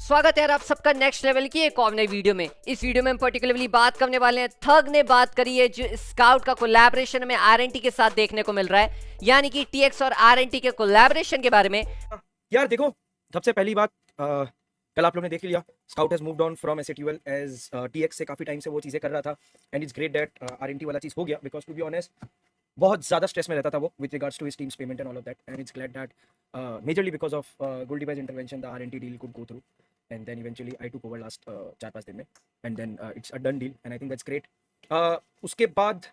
स्वागत है यार आप सबका नेक्स्ट लेवल की एक और नई वीडियो में। इस वीडियो में हम पर्टिकुलरली बात करने वाले हैं, थग ने बात करी है जो स्काउट का कोलैबोरेशन में आरएनटी के साथ देखने को मिल रहा है, यानी कि टीएक्स और आरएनटी के कोलैबोरेशन के बारे में। यार देखो, सबसे पहली बात कल आप लोगों ने देख लिया, scout has moved on from SATL as TX से काफी टाइम से वो चीजें कर रहा था and it's great that RNT वाला चीज हो गया, बिकॉज टू बी ऑनेस्ट बहुत ज्यादा स्ट्रेस में रहता था वो with regards to his teams payment and all of that, and it's glad that majorly because of गोल्डीबाइज intervention the RNT deal could go through and then eventually I took over last 4-5 दिन में and then it's a done deal and I think that's great. उसके बाद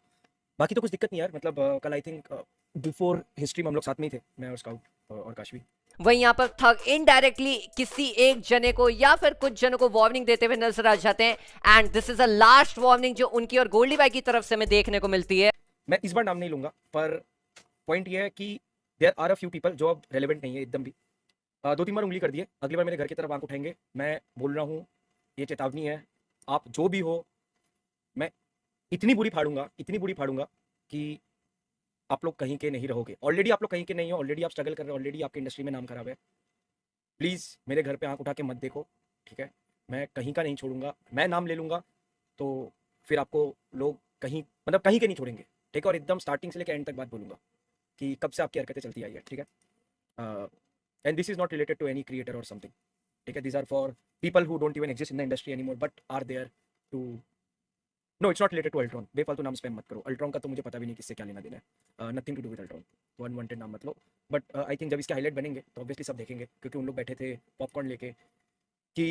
बाकी तो कुछ दिक्कत नहीं यार, मतलब कल आई थिंक बिफोर हिस्ट्री में हम लोग साथ में ही थे, मैं और स्काउट और काशवी। वहीं यहाँ पर थग इनडायरेक्टली किसी एक जने को या फिर कुछ जनों को वार्निंग देते हुए नजर आ जाते हैं and this is a last warning जो उनकी और गोल्डी बाई की तरफ से हमें देखने को मिलती है। मैं इस बार नाम नहीं लूंगा, पर पॉइंट ये है कि there are a few people जो अब रेलेवेंट नहीं है एकदम भी। 2-3 बार उंगली कर दिए, अगली बार मेरे घर की तरफ आंख उठाएंगे। मैं बोल रहा हूँ, ये चेतावनी है, आप जो भी हो, मैं इतनी बुरी फाड़ूंगा कि आप लोग कहीं के नहीं रहोगे। ऑलरेडी आप लोग कहीं के नहीं हो, ऑलरेडी आप स्ट्रगल कर रहे हो, ऑलरेडी आपके इंडस्ट्री में नाम खराब है। प्लीज़ मेरे घर पे आंख उठा के मत देखो, ठीक है? मैं कहीं का नहीं छोड़ूंगा, मैं नाम ले लूँगा तो फिर आपको लोग कहीं मतलब कहीं के नहीं छोड़ेंगे, ठीक है? और एकदम स्टार्टिंग से लेकर एंड तक बात बोलूँगा कि कब से आपकी हरकतें चलती आई है, ठीक है? And this is not related to any creator और समथिंग, ठीक है? These are for people who don't even exist in the industry any more but are there to no, it's not related to Ultron. बेफालतू नाम spam मत करो, Ultron का तो मुझे पता भी नहीं किससे क्या लेना देना है, nothing to do with Ultron, तो अनवांटेड नाम मत लो। बट आई थिंक जब इसके हाईलाइट बनेंगे तो ऑब्वियसली सब देखेंगे, क्योंकि उन लोग बैठे थे पॉपकॉर्न लेके कि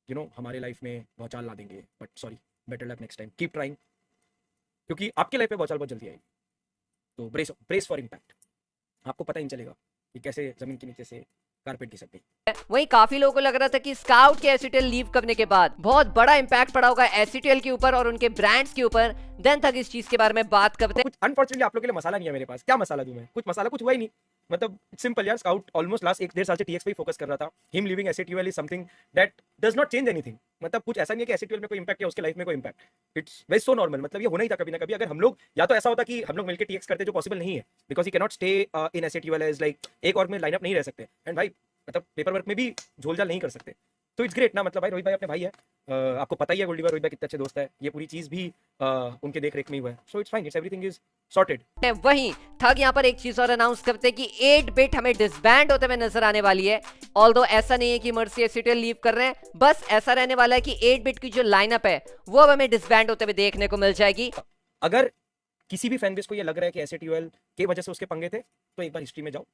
यू नो हमारे लाइफ में भौचाल ला देंगे, but sorry, better luck next time, keep trying, क्योंकि आपके लाइफ में भौचाल बहुत जल्दी आएगी। तो ब्रेस फॉर इम्पैक्ट, आपको पता ही नहीं चलेगा कि कैसे जमीन के नीचे से कारपेट घिसक गई। वहीं काफी लोगों को लग रहा था कि स्काउट के एसीटीएल लीव करने के बाद बहुत बड़ा इंपैक्ट पड़ा होगा एसीटीएल के ऊपर और उनके ब्रांड्स के ऊपर। देन तक इस चीज के बारे में बात करते हैं। कुछ अनफॉर्चुनेटली आप लोगों के लिए मसाला नहीं है मेरे पास, क्या मसाला दूं मैं? कुछ मसाला कुछ हुआ ही नहीं, मतलब सिंपल यार। स्काउट ऑलमोस्ट लास्ट 1-1.5 साल से टीएक्स पे ही फोकस कर रहा था। Him leaving ACTL is something that does not change anything, मतलब कुछ ऐसा नहीं है कि एसीटीएल में कोई इंपैक्ट या उसके लाइफ में कोई impact, it's very so normal. मतलब ये होना ही था कभी ना कभी। अगर हम लोग या तो ऐसा होता कि हम लोग मिलकर टीएक्स करते, जो पॉसिबल नहीं है, because he can not stay in ACTL as like एक और में लाइनअप नहीं रह सकते, एंड भाई मतलब पेपर वर्क में भी झोलझाल नहीं कर सकते, तो इट्स ग्रेट ना। मतलब भाई रोहित भाई अपने भाई है, आपको पता ही है गोल्डी भाई रोहित भाई कितने अच्छे दोस्त है, ये पूरी चीज भी उनके देख रेख में ही हुआ है, so it's fine, it's everything is sorted. वहीं थग यहाँ पर एक चीज और अनाउंस करते हैं कि 8 बिट हमें डिसबैंड होते हुए नजर आने वाली है। ऑल्दो ऐसा नहीं है कि मर्सी एसीटीएल लीव कर रहे हैं, बस ऐसा रहने वाला है कि 8 बिट की जो लाइनअप है वो अब हमें डिसबैंड होते हुए देखने को मिल जाएगी। अगर किसी भी फैन बेस को ये लग रहा है कि एसीटीएल की वजह से उसके पंगे थे, तो एक बार हिस्ट्री में जाओ,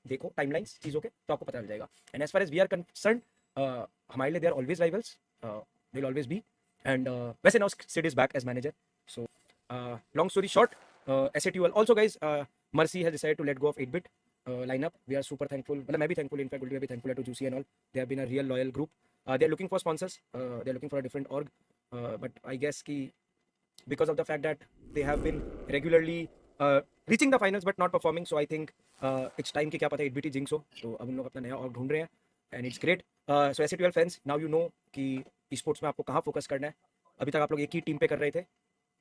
देखो टाइमलाइंस चीजों के, तो आपको पता चल जाएगा। And as far as we are concern, हमारे लिए they are always rivals, they will always be, and वैसे now Sid is back as manager, so long story short, ACTL also guys, Mercy has decided to let go of 8 bit lineup. We are super thankful, मतलब मैं भी thankful, in fact Goldie भी thankful to Juicy and all. They have been a real loyal group. They are looking for sponsors, they are looking for a different org, but I guess कि because of the fact that they have been regularly reaching the finals but not performing, so I think it's time कि क्या पता 8BT jinx हो, तो अब उन लोग अपना नया org ढूंढ रहे हैं and it's great. So एसीटीएल fans, now you know कि स्पोर्ट्स में आपको कहाँ फोकस करना है। अभी तक आप लोग एक ही टीम पे कर रहे थे,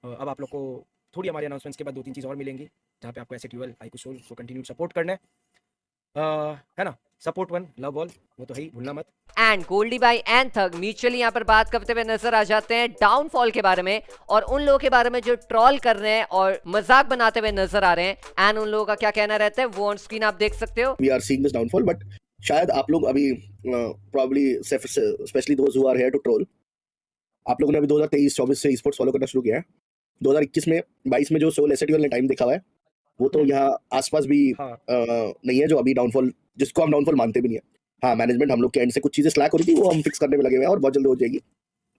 अब आप लोग को थोड़ी हमारे अनाउंसमेंट्स के बाद 2-3 चीज़ और मिलेंगी, जहाँ पे आपको एसीटीएल हाइकू सोल को कंटिन्यू सपोर्ट करना है ना? सपोर्ट वन लव ऑल, वो तो है ही, भूलना मत। एंड गोल्डी बाई एंड थग म्यूचुअली यहाँ पर बात करते हुए नजर आ जाते हैं डाउनफॉल के बारे में और उन लोगों के बारे में जो ट्रॉल कर रहे हैं और मजाक बनाते हुए नजर आ रहे हैं। एंड उन लोगों का क्या कहना रहता है वो ऑन स्क्रीन आप देख सकते हो। We are seeing this downfall, but शायद आप लोग अभी probably specially those who are here to troll, आप लोगों ने अभी 2023-24 से स्पोर्ट्स फॉलो करना शुरू किया है। 2021 में 22 में जो सोल एसीटीएल ने टाइम देखा हुआ है, वो तो यहाँ आसपास भी नहीं है जो अभी डाउनफॉल, जिसको हम डाउनफॉल मानते भी नहीं है। हाँ, मैनेजमेंट हम लोग के एंड से कुछ चीजें स्लैक हो रही थी, वो हम फिक्स करने में लगे हुए हैं और बहुत जल्द हो जाएगी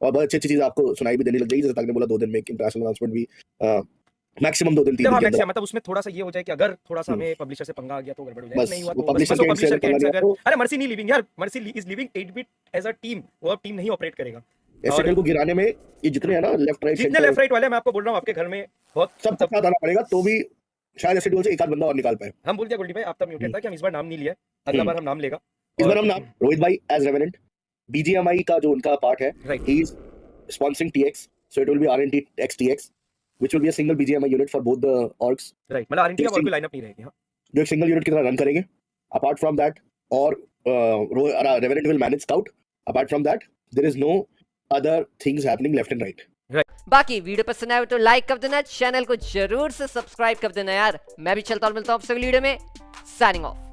और बहुत अच्छी अच्छी चीज आपको सुनाई भी देने लग जाएगी। जैसे तक ने बोला 2 दिन में एक इंटरनेशनल अनाउंसमेंट भी, मैक्सिमम 2 दिन 3 दिन के अंदर। मतलब उसमें थोड़ा सा ये हो जाए कि अगर थोड़ा सा हमें पब्लिशर से पंगा आ गया तो गड़बड़ हो जाएगी, बस नहीं हुआ वो तो publisher बस वो के पब्लिशर के end से end से पंगा अगर, अरे मर्सी नहीं लिविंग यार, Mercy is leaving 8 bit as a team, वो अब टीम नहीं ऑपरेट करेगा। एसीटीएल को गिराने में ये जितने हैं ना लेफ्ट राइट जितने लेफ्ट राइट वाले, मैं आपको बोल रहा हूँ आपके घर में बहुत सब तक आना पड़ेगा, तो भी शायद एसीटीएल से एक आध बंदा और निकाल पाए। हम बोल दिया गोल्डी भाई, आप तब म्यूटेड था कि हम इस बार नाम नहीं लिया, अगला बार हम नाम लेगा। इस बार हम नाम रोहित भाई एज रेवेनेंट, बीजीएमआई का जो उनका पार्ट है, he is sponsoring TX, so it will be RNT X TX, which will be a single BGMI unit for both the orgs. Right, मतलब आरएनटी का कोई लाइनअप नहीं रहेगी, हां, जो एक सिंगल यूनिट की तरह रन करेंगे। अपार्ट फ्रॉम दैट, और revenant will manage scout, Apart from that, there is no other things happening left and right. बाकी वीडियो पसंद आए तो लाइक कर देना, चैनल को जरूर से सब्सक्राइब कर देना यार। मैं भी चलता हूं, मिलता हूं आपसे अगली वीडियो में। Signing off.